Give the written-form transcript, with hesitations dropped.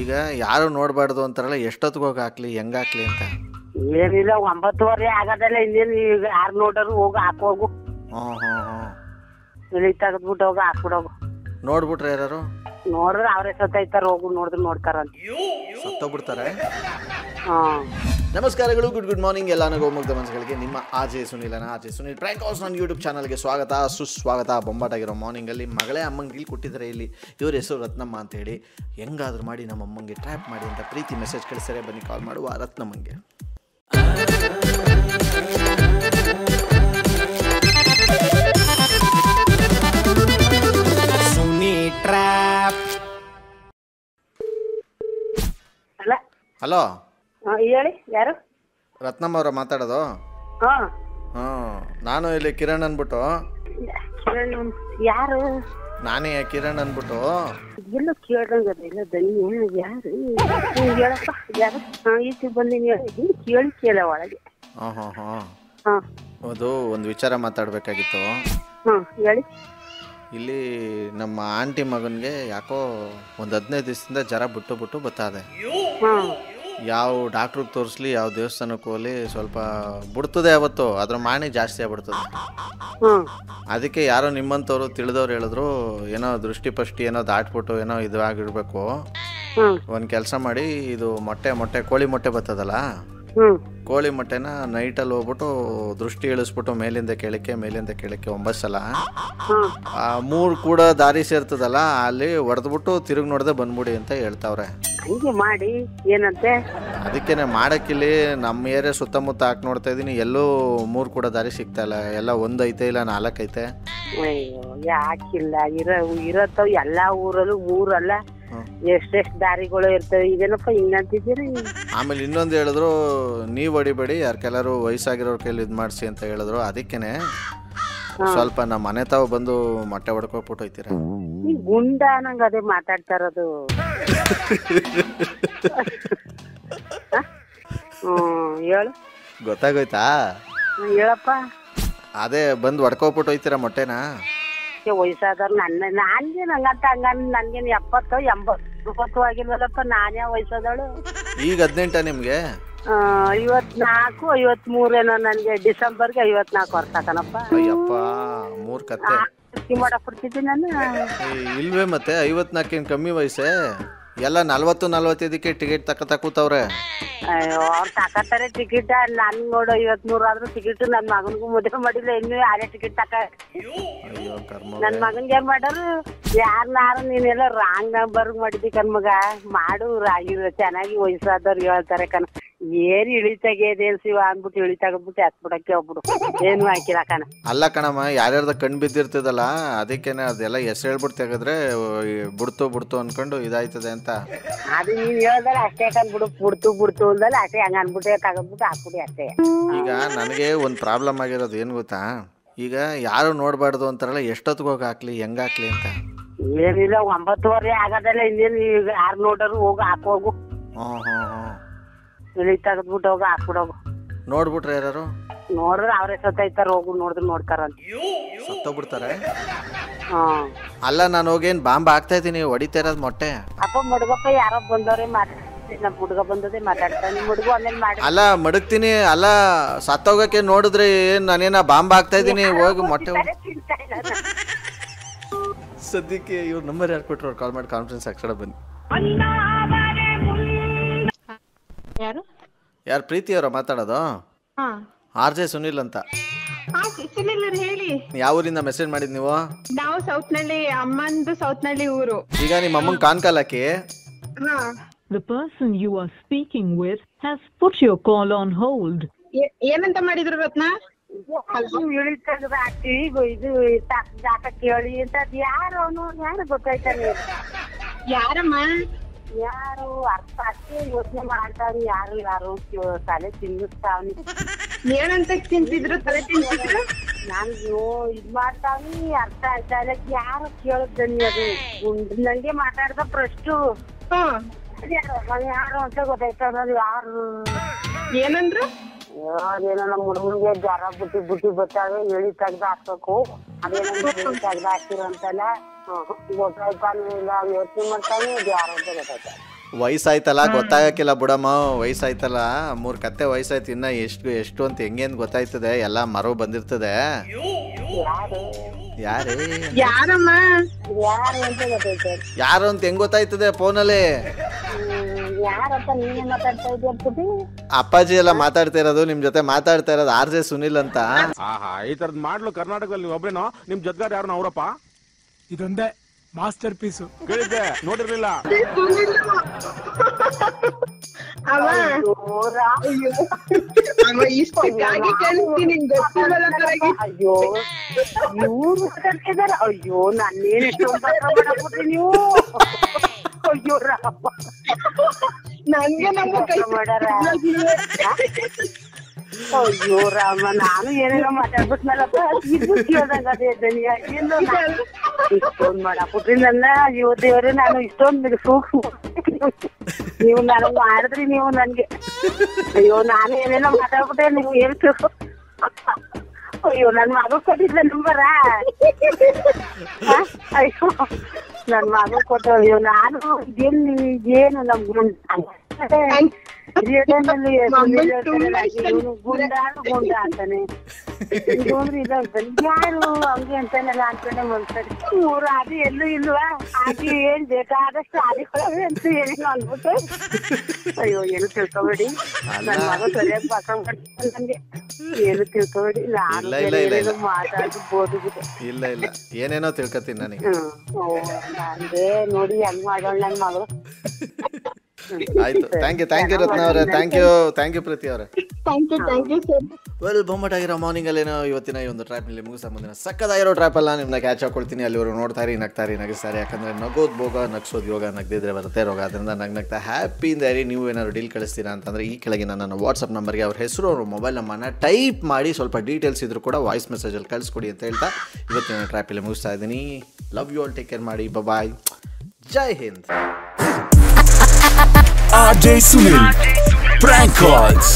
ಈಗ ಯಾರು ನೋಡಬಾರ್ದು ಅಂತಾರಲ್ಲ, ಎಷ್ಟೊತ್ತಿಗೆ ಹೋಗಿ ಹಾಕ್ಲಿ, ಹೆಂಗೆ ಹಾಕ್ಲಿ ಅಂತ. ಏನಿಲ್ಲ 9:30 ಆಗದಲ್ಲ, ಇನ್ನೇನು ಈಗ ಯಾರು ನೋಡರು ಹೋಗಿ ಹಾಕೋಗು. ಇಳಿ ತೆಗೆದ್ಬಿಟ್ಟು ಹೋಗಿ ಹಾಕ್ಬಿಡೋಗು. ನೋಡ್ಬಿಟ್ರೆ ಯಾರು ನೋಡಿದ್ರೆ ಅವರೇ ಸತ್ತೈತಾರ, ಹೋಗು ನೋಡಿದ್ರೆ ನೋಡ್ತಾರಂತ ಸತ್ತೋಗ್ಬಿಡ್ತಾರೆ. ಹಾಂ, ನಮಸ್ಕಾರಗಳು, ಗುಡ್ ಮಾರ್ನಿಂಗ್ ಎಲ್ಲ ಗೋಮುಗ್ಧ ಮನಸ್ಸುಗಳಿಗೆ. ನಿಮ್ಮ ಆಜೆ ಸುನಿಲನ ಆಜೆ ಸುನಿಲ್ ಪ್ರ್ಯಾಂಕ್ ಹೌಸ್ ನನ್ನ ಯೂಟ್ಯೂಬ್ ಚಾನಲ್ಗೆ ಸ್ವಾಗತ ಸುಸ್ವಾಗತ. ಬೊಂಬಾಟಾಗಿರೋ ಮಾರ್ನಿಂಗಲ್ಲಿ ಮಗಳೇ ಅಮ್ಮಂಗೆ ಇಲ್ಲಿ ಕೊಟ್ಟಿದ್ದಾರೆ. ಇಲ್ಲಿ ಇವ್ರ ಹೆಸರು ರತ್ನಮ್ಮ ಅಂತೇಳಿ. ಹೆಂಗಾದ್ರೂ ಮಾಡಿ ನಮ್ಮ ಅಮ್ಮಂಗೆ ಟ್ರ್ಯಾಪ್ ಮಾಡಿ ಅಂತ ಪ್ರೀತಿ ಮೆಸೇಜ್ ಕಳಿಸ್ತಾರೆ. ಬನ್ನಿ ಕಾಲ್ ಮಾಡುವ ರತ್ನಮ್ಮಂಗೆ. ಹಲೋ, ಹೇಳಿ, ಯಾರು? ರತ್ನಮ್ಮ ಅವರ ಮಾತಾಡೋದು? ಹಾಂ, ನಾನು ಇಲ್ಲಿ ಕಿರಣ್ ಅಂದ್ಬಿಟ್ಟು. ಯಾರು? ನಾನೇ ಕಿರಣ್ ಅಂದ್ಬಿಟ್ಟು. ಎಲ್ಲ ಕೇಳ್ದಂಗದಿಲ್ಲ ದನಿ. ಯಾರು ಹೇಳಪ್ಪ, ಯಾರು? ಹಾಂ, ಈಚೆ ಬಂದೀನಿ ಹೇಳಿ, ಕೇಳಿ ಕೇಳ ಒಳಗೆ. ಹಾಂ, ಅದು ಒಂದು ವಿಚಾರ ಮಾತಾಡಬೇಕಾಗಿತ್ತು. ಹಾಂ, ಹೇಳಿ. ಇಲ್ಲಿ ನಮ್ಮ ಆಂಟಿ ಮಗನಿಗೆ ಯಾಕೋ ಒಂದು 15 ದಿವಸದಿಂದ ಜ್ವರ ಬಿಟ್ಟು ಬತ್ತದೆ. ಹಾಂ, ಯಾವ ಡಾಕ್ಟ್ರಿಗೆ ತೋರಿಸ್ಲಿ, ಯಾವ ದೇವಸ್ಥಾನಕ್ಕೆ ಹೋಗಲಿ, ಸ್ವಲ್ಪ ಬಿಡ್ತದೆ. ಅವತ್ತು ಅದ್ರ ಮಾಣಿ ಜಾಸ್ತಿ ಆಗ್ಬಿಡ್ತದೆ. ಅದಕ್ಕೆ ಯಾರೋ ನಿಮ್ಮಂಥವ್ರು ತಿಳಿದವ್ರು ಹೇಳಿದ್ರು, ಏನೋ ದೃಷ್ಟಿ ಏನೋ ದಾಟ್ಬಿಟ್ಟು ಏನೋ ಇದು ಆಗಿರ್ಬೇಕು. ಒಂದು ಕೆಲಸ ಮಾಡಿ, ಇದು ಮೊಟ್ಟೆ ಕೋಳಿ ಮೊಟ್ಟೆ ಬರ್ತದಲ್ಲ, ಕೋಳಿ ಮೊಟ್ಟೆನ ನೈಟಲ್ಲಿ ಹೋಗ್ಬಿಟ್ಟು ದೃಷ್ಟಿ ಇಳಿಸ್ಬಿಟ್ಟು ಮೇಲಿಂದ ಕೆಳಕ್ಕೆ 9 ಸಲ 3 ಕೂಡ ದಾರಿ ಸೇರ್ತದಲ್ಲ, ಅಲ್ಲಿ ಹೊಡೆದ್ಬಿಟ್ಟು ತಿರುಗಿ ನೋಡದೆ ಬಂದ್ಬಿಡಿ ಅಂತ ಹೇಳ್ತಾವ್ರೆ. ಮಾಡಿ ಏನಂತೆ? ಅದಕ್ಕೇನೆ ಮಾಡಕ್ಕಿಲ್ಲಿ ನಮ್ಮ ಏರಿಯಾ ಸುತ್ತಮುತ್ತ ಹಾಕಿ ನೋಡ್ತಾ ಇದೀನಿ, ಎಲ್ಲೂ 3 ಕೂಡ ದಾರಿ ಸಿಗ್ತಾ ಇಲ್ಲ. ಎಲ್ಲ 1 ಐತೆ, ಇಲ್ಲ 4 ಐತೆ. ಅಯ್ಯೋ, ಯಾಕಿಲ್ಲ, ಇರತ್ತವ ಎಲ್ಲಾ ಊರಲ್ಲೂ 3 ಅಲ್ಲ, ಎಷ್ಟೆಷ್ಟು ದಾರಿಗಳು ಇರ್ತವೆ. ಇದೇನಪ್ಪ ಹಿಂಗಂತಿದ್ದೀರಿ? ಆಮೇಲೆ ಇನ್ನೊಂದು ಹೇಳಿದ್ರು, ನೀವು ಹೊಡಿಬೇಡಿ, ಯಾರ್ಕೆಲ್ಲರೂ ವಯಸ್ಸಾಗಿರೋರ್ ಕೈಲಿ ಇದು ಮಾಡಿಸಿ ಅಂತ ಹೇಳಿದ್ರು. ಅದಕ್ಕೇನೆ ಸ್ವಲ್ಪ ನಮ್ಮ ಮನೆ ತಾವು ಬಂದು ಮೊಟ್ಟೆ ಹೊಡ್ಕೊಬಿಟ್ಟು ಹೋಯ್ತೀರ. ಗುಂಡ ನಂಗ ಅದೇ ಮಾತಾಡ್ತಾ ಇರೋದು. ಹೇಳು, ಗೊತ್ತಾಗೋಯ್ತಾ? ಹೇಳಪ್ಪ. ಅದೇ ಬಂದು ಹೊಡ್ಕೊಬಿಟ್ಟು ಹೋಯ್ತೀರ ಮೊಟ್ಟೆನ. ವಯಸ್ಸಾದವ್ರು ನಾನ್ಗೇನ್ ಹಂಗಂತ ನನ್ಗೇನು 70 80 ಆಗಿಲ್ವಲ್ಲಪ್ಪ, ನಾನೇ ವಯಸ್ಸಾದವಳು. ಈಗ 18 ನಿಮ್ಗೆ? 54 53 ಏನೋ. ನನ್ಗೆ ಡಿಸೆಂಬರ್ಗೆ 54 ವರ್ಷ ಕಣಪ್ಪ. ಅಯ್ಯಪ್ಪ, 3 ಕತ್ತೆ ಮಾಡಕ್ ಬಿಡ್ತಿದ್ದೀನಿ ನಾನು. ಇಲ್ವೇ, ಮತ್ತೆ 54 ಕಮ್ಮಿ ವಯಸ್ಸೇ. ಎಲ್ಲ 40-45ಕ್ಕೆ ಟಿಕೆಟ್ ತಕೂತವ್ರೆ. ಅಯ್ಯೋ, ಅವ್ರು ತಕತಾರೆ ಟಿಕೆಟ್. ನನ್ ನೋಡು 53 ಆದ್ರೂ ಟಿಕೆಟ್. ನನ್ ಮಗನ್ಗೂ ಮದುವೆ ಮಾಡಿಲ್ಲ, ಇನ್ನು ಯಾರೇ ಟಿಕೆಟ್ ನನ್ ಮಗನ್ಗೆ ಏನ್ ಮಾಡೋರು? ಯಾರನ್ನಾರು ನೀನೆಲ್ಲ ರಾಂಗ್ ನಂಬರ್ ಮಾಡಿದಿ ಕಣ್ಮಗ. ಮಾಡು, ಚೆನ್ನಾಗಿ ವಯಸ್ಸಾದವ್ರು ಹೇಳ್ತಾರೆ ಕಣ. ಏನ್ ಇಳಿತಾಗೇದೇನ್ ಶಿವ ಅಂದ್ಬಿಟ್ಟು ಇಳಿ ತಗದ್ಬಿಟ್ಟು ಹಾಕ್ಬಿಡಕ್ಕೆ ಹೋಗ್ಬಿಡು, ಏನು ಹಾಕಿಲ್ಲ ಕಣ. ಅಲ್ಲ ಕಣಮ್ಮ, ಯಾರ್ಯಾರ್ದ ಕಣ್ ಬಿದ್ದಿರ್ತದಲ್ಲ, ಅದಕ್ಕೇನೆ ಅದೆಲ್ಲ ಹೆಸರು ಹೇಳ್ಬಿಟ್ಟು ತೆಗೆದ್ರೆ ಬಿಡ್ತು ಅನ್ಕೊಂಡು ಇದಾಯ್ತದೆ ಅಂತ. ಅದು ನೀವ್ ಹೇಳ್ದಲ್ಲ ಅಷ್ಟೇ ಕಂದ್ಬಿಡು. ಬಿಡ್ತು ಅಂದಲ್ಲ ಅಷ್ಟೇ, ಹಂಗ ಅನ್ಬಿಟ್ಟೆ ತಗದ್ಬಿಟ್ಟು ಹಾಕ್ಬಿಡಿ ಅಷ್ಟೇ. ಈಗ ನನಗೆ ಒಂದು ಪ್ರಾಬ್ಲಮ್ ಆಗಿರೋದು ಏನು ಗೊತ್ತಾ? ಈಗ ಯಾರು ನೋಡಬಾರ್ದು ಅಂತಾರಲ್ಲ, ಎಷ್ಟೊತ್ತಿಗೆ ಹೋಗಿ ಹಾಕ್ಲಿ, ಹೆಂಗೆ ಹಾಕ್ಲಿ ಅಂತ. ಏನಿಲ್ಲ 9:30 ಆಗದಲ್ಲ, ಇನ್ನೇನು ಈಗ ಯಾರು ನೋಡರು ಹೋಗಿ ಹಾಕೋಗು. ಇಳಿ ತೆಗೆದ್ಬಿಟ್ಟು ಹೋಗಿ ಹಾಕ್ಬಿಡೋಗು. ನೋಡ್ಬಿಟ್ರೆ ಯಾರು ನೋಡಿದ್ರೆ ಅವರೇ ಸತ್ತೈತಾರ, ಹೋಗು ನೋಡಿದ್ರೆ ನೋಡ್ತಾರಂತ ಸತ್ತೋಗ್ಬಿಡ್ತಾರೆ. ಹ್ಮ್, ಅಲ್ಲ, ನಾನು ಹೋಗೇನ್ ಬಾಂಬ್ ಹಾಕ್ತಾ ಇದ್ದೀನಿ, ಹೊಡಿತಾ ಇರೋದು ಮೊಟ್ಟೆ. ಅಪ್ಪ ಮಡ್ಗಪ್ಪ ಯಾರೋ ಬಂದವ್ರೆ ಮಾತಾಡ್ತೀನಿ. ನಮ್ ಹುಡುಗ ಬಂದದೆ ಮಾತಾಡ್ತಾನೆ. ನಿಮ್ ಹುಡುಗ ಆಮೇಲೆ ಮಾಡಿ. ಅಲ್ಲ, ಮಡಗ್ತೀನಿ. ಅಲ್ಲ, ಸತ್ತೋಗಕ್ಕೆ ನೋಡಿದ್ರೆ ಏನ್ ನಾನೇನ ಬಾಂಬ್ ಹಾಕ್ತಾ ಇದ್ದೀನಿ, ಹೋಗಿ ಮೊಟ್ಟೆ. ಸದ್ಯಕ್ಕೆ ಇವ್ರ ನಂಬರ್ ಯಾರು ಕೊಟ್ಟರು, ಕಾಲ್ ಮಾಡಿ ಕಾನ್ಫರೆನ್ಸ್ ಹಾಕ್ಸಡ ಬನ್ನಿ. ಯಾರು? ಪ್ರೀತಿ ಅವರ ಮಾತಾಡೋದು? ಆರ್.ಜೆ. ಸುನಿಲ್ ಅಂತ. ಸುನಿಲ್ ಹೇಳಿ. ಯಾವ ಊರಿಂದ ಮೆಸೇಜ್ ಮಾಡಿದ್ ನೀವು? ನಾವು ಸೌತ್ನಳ್ಳಿ, ಅಮ್ಮಂದು ಸೌತ್ನಳ್ಳಿ ಊರು. ಈಗ ನಿಮ್ಮ ಅಮ್ಮಂಗ್ ಕಾಲ್ ಹಾಕಿ. The person you are speaking with has put your call on hold. ಏನಂತ ಮಾಡಿದ್ರು ರತ್ನ? ಇಳಿ ತೆಗೆದು ಹಾಕ್ತಿವಿ, ಇದು ಜಾಕ ಕೇಳಿ ಅಂತ. ಯಾರು ಗೊತ್ತಾಯ್ತಾನೆ? ಯಾರಮ್ಮ? ಯಾರು ಅರ್ಥ ಅಷ್ಟೇ ಯೋಚನೆ ಮಾಡ್ತಾವ್ರಿ. ಯಾರು ತಲೆ ತಿನ್ನಿಸ್ತಾವ್ನಿ. ಏನಂತ ತಿಂತಿದ್ರು? ತಲೆ ತಿಂತಿದ್ರು. ನಾನು ಇದ್ ಮಾಡ್ತಾವ್ನಿ, ಅರ್ಥ ಆಯ್ತಾ ಇಲ್ಲ. ಯಾರು ಕೇಳಿದ್ನಿ? ಅದು ನಂಗೆ ಮಾತಾಡ್ದ ಪ್ರಶ್ನೆ. ಯಾರು ಅಂತ ಗೊತ್ತಾಯ್ತ? ಯಾರು ಏನಂದ್ರು? ಅದೇನೋ ನಮ್ಮ ಹುಡುಗನಿಗೆ ಜ್ವರ ಬುಟ್ಟಿ ಬರ್ತಾವೆ, ಎಳಿ ತೆಗ್ದು ಹಾಕ್ಬೇಕು. ಅದೇನೋ ತೆಗ್ದು ಹಾಕ್ತಿರೋ ಅಂತಲ್ಲ. ಗೊತ್ತಾಯ್ತಾನು ಇಲ್ಲ, ಯೋಚನೆ ಮಾಡ್ತಾನೆ. ಇದು ಯಾರು ಅಂತ ಗೊತ್ತಾಯ್ತ? ವಯಸ್ಸಾಯ್ತಲ್ಲ ಗೊತ್ತಾಗಕ್ಕಿಲ್ಲ ಬಿಡಮ್ಮ, ವಯಸ್ಸಾಯ್ತಲ್ಲ 3 ಕತ್ತೆ ವಯಸ್ಸಾಯ್ತು, ಇನ್ನ ಎಷ್ಟು ಅಂತ ಹೆಂಗೇನು ಗೊತ್ತಾಯ್ತದೆ, ಎಲ್ಲ ಮರವು ಬಂದಿರ್ತದೆ. ಯಾರಮ್ಮ? ಯಾರು ಅಂತ ಹೆಂಗ್ ಗೊತ್ತಾಯ್ತದೆ ಫೋನಲ್ಲಿ? ಯಾರಪ್ಪ ನೀನೇ ಮಾತಾಡ್ತಾ ಇದ್ದೀಯ? ಅಪ್ಪಾಜಿ ಎಲ್ಲ ಮಾತಾಡ್ತಾ ಇರೋದು, ನಿಮ್ ಜೊತೆ ಮಾತಾಡ್ತಾ ಇರೋದು RJ ಸುನಿಲ್ ಅಂತ. ಈ ತರದ್ ಮಾಡ್ಲು ಕರ್ನಾಟಕದಲ್ಲಿ ಒಬ್ರೇನೋ, ನಿಮ್ ಜೊತೆಗಾರ ಯಾರು ಅವರಪ್ಪ? ಇದೊಂದೇ ಮಾಸ್ಟರ್ ಪೀಸು. ಕೇಳಿದ್ದೆ, ನೋಡಿರ್ಲಿಲ್ಲ. ಇಷ್ಟಕ್ಕಾಗಿ ಕಳಿಸ್ತೀನಿ, ಗೊತ್ತಿಲ್ಲ ಕರೆಗೆ. ಅಯ್ಯೋ ಇವ್ರು ಮಾತಾಡ್ತಿದಾರ. ಅಯ್ಯೋ ನಾನೇನ್ ಎಷ್ಟೊಂದು ಮಾಡಬಿಟ್ರಿ ನೀವು. ಅಯ್ಯೋ ರಾಮ, ನನ್ಗೆ ನಮ್ಮ ಕೈ ಮಾಡ್ಯಾರ. ಅಯ್ಯೋ ರಾಮ, ನಾನು ಏನೇನೋ ಮಾತಾಡ್ಬಿಟ್ನಲ್ಲಪ್ಪ. ಇದು ಕೇಳ್ದಂಗ ಅದೇ ದನಿಯಾಗಿಂದು ಇಷ್ಟೊಂದು ಮಾಡಾಕ್ಬಿಟ್ರಿ ನನ್ನ. ಅಯ್ಯೋ ದೇವ್ರೆ, ನಾನು ಇಷ್ಟೊಂದು ಸೂಕ್ಷ್ಮ ನೀವು ನನಗ್ ಮಾಡಿದ್ರಿ ನೀವು ನನ್ಗೆ. ಅಯ್ಯೋ ನಾನು ಏನೇನೋ ಮಾತಾಡ್ಬಿಟ್ಟೆ, ನೀವು ಹೇಳ್ತೀವಿ. ಅಯ್ಯೋ ನನ್ ಮಗ ಕೊಟ್ಟಿದ್ದ ನಂಬರ. ಅಯ್ಯೋ ನನ್ ಮಗ ಕೊಟ್ಟು. ಅಯ್ಯೋ ನಾನು ಏನು ನಮ್ ಗುಂಡ ಗುಂಡ ಅಂತಾನೆ. ಇದು ಅಂದ್ರೆ ಇದಂತಾನೆ, ಯಾರು ಹಂಗೆ ಅಂತಾನೆಲ್ಲ ಅಂತಾನೆ ಮನ್ಸರಿ. ಊರು ಅದು ಎಲ್ಲೂ ಇಲ್ವಾ, ಆಗಿ ಏನ್ ಬೇಕಾದಷ್ಟು ಆದಿಕೊಳವೆ ಅಂತ ಏನೇನು ಅನ್ಬಿಟ್ಟು. ಅಯ್ಯೋ ಏನು ತಿಳ್ಕೊಬೇಡಿ, ನನ್ ಮಗ ಸರಿಯಾಗಿ ಪಾಠ ಮಾಡ್ತಾನೆ ನನ್ಗೆ. ಏನು ತಿಳ್ಕೊಬೇಡಿ, ನಾನು ಮಾತಾಡ್ಬೋದು. ಇಲ್ಲ ಏನೇನೋ ತಿಳ್ಕೊತೀನಿ ನನಗೆ. ನಂದೇ ನೋಡಿ ಹೆಂಗ್ ಮಾಡೋಣ ನನ್ ಮಗಳು. ಆಯ್ತು, ಥ್ಯಾಂಕ್ ಯು ರತ್ನ ಅವರೇ, ಥ್ಯಾಂಕ್ ಯು ಪ್ರೀತಿ ಅವರೇ. ವೆಲ್, ಬೊಮ್ಮಟಾಗಿರೋ ಮಾರ್ನಿಂಗ್ ಅಲ್ಲೇನೋ ಇವತ್ತಿನ ಈ ಒಂದು ಟ್ರ್ಯಾಪ್ ನಲ್ಲಿ ಮುಗಿಸ. ಮುಂದಿನ ಸಕ್ಕದಾಗಿರೋ ಟ್ರ್ಯಾಪ್ ಅಲ್ಲ ನಿಮ್ನ ಕ್ಯಾಚ್ ಹಾಕೊಳ್ತೀನಿ. ಅಲ್ಲಿವರೆಗೂ ನೋಡ್ತಾರಿ, ನಗ್ತಾರಿ, ನಗಿಸ್ತಾರೆ. ಯಾಕಂದ್ರೆ ನಗೋದ್ ಭೋಗ, ನಗ್ಸೋದು ಯೋಗ, ನಗ್ದಿದ್ರೆ ಬರುತ್ತೆ ರೋಗ. ಅದರಿಂದ ನಗ್ನಗ್ತಾ ಹ್ಯಾಪಿಯಿಂದ ಇರಿ. ನೀವು ಏನಾದ್ರು ಡೀಲ್ ಕಳಿಸ್ತೀರಾ ಅಂತಂದ್ರೆ ಈ ಕೆಳಗಿನ ನನ್ನ ವಾಟ್ಸಪ್ ನಂಬರ್ಗೆ ಅವ್ರ ಹೆಸರು, ಅವ್ರ ಮೊಬೈಲ್ ನಂಬರ್ನ ಟೈಪ್ ಮಾಡಿ, ಸ್ವಲ್ಪ ಡೀಟೇಲ್ಸ್ ಇದ್ರು ಕೂಡ ವಾಯ್ಸ್ ಮೆಸೇಜಲ್ಲಿ ಕಳಿಸ್ಕೊಡಿ ಅಂತ ಹೇಳ್ತಾ ಇವತ್ತಿನ ಟ್ರ್ಯಾಪ್ ಇಲ್ಲಿ ಮುಗಿಸ್ತಾ ಇದ್ದೀನಿ. Love you all, take care ಮಾಡಿ, ಬಾಯ್, ಜೈ Hind. RJ Sunil Prank Calls.